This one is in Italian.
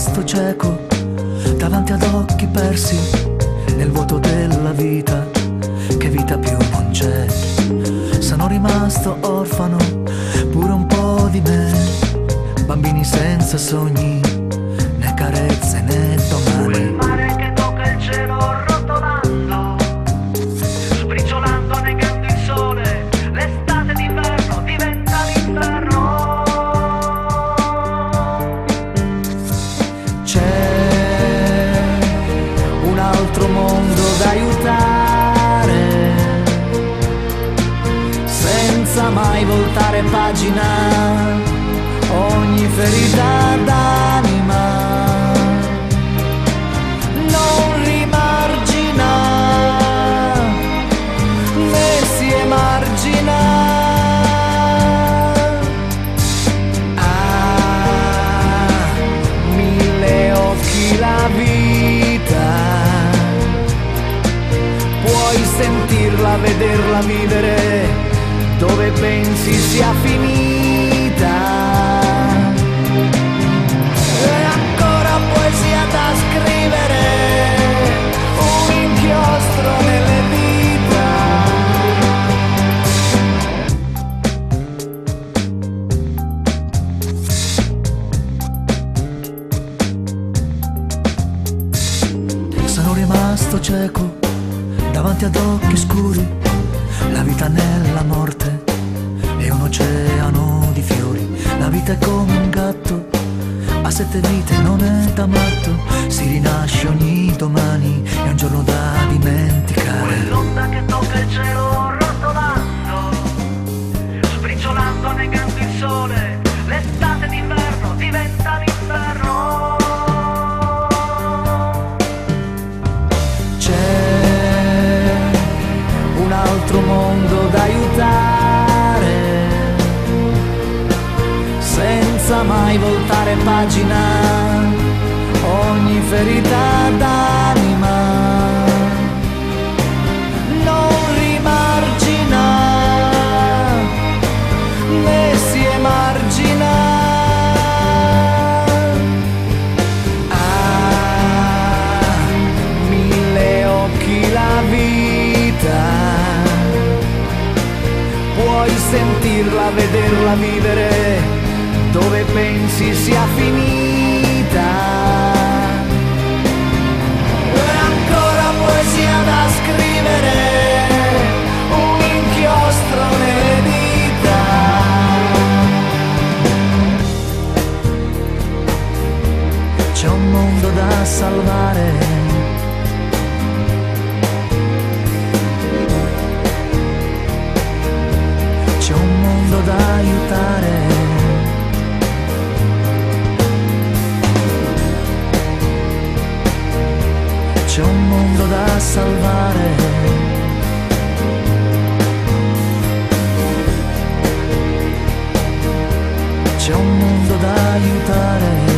rimasto cieco davanti ad occhi persi nel vuoto della vita. Che vita più non c'è. Sono rimasto orfano, pure un po' di me. Bambini senza sogni, né carezze né domani. Il mare che tocca il cielo rotolando, sbriciolando, negando il sole. L'estate d'inverno diventa l'inverno. C'è un altro mondo da aiutare, senza mai voltare pagina. Ogni ferita d'anima non rimargina, né si emargina. Ah, mille occhi la vita, puoi sentirla, vederla vivere dove pensi sia finita. Da scrivere un inchiostro nelle dita. Sono rimasto cieco davanti ad occhi scuri. La vita nella morte è un oceano di fiori. La vita è come un gatto a 7 vite, non è da matto. Si rinasce ogni domani, è un giorno da dimenticare. Quell'onda che tocca il cielo rotolando, sbriciolando, negando il sole. L'estate d'inverno diventa l'inverno. C'è un altro mondo da aiutare, senza mai voltare pagina. Ogni ferita d'anima non rimargina, né si emargina. Ah, mille occhi la vita, puoi sentirla, vederla vivere dove pensi sia finita. Ancora poesia da scrivere, un inchiostro nelle dita. C'è un mondo da salvare, c'è un mondo da aiutare. C'è un mondo da salvare, c'è un mondo da aiutare.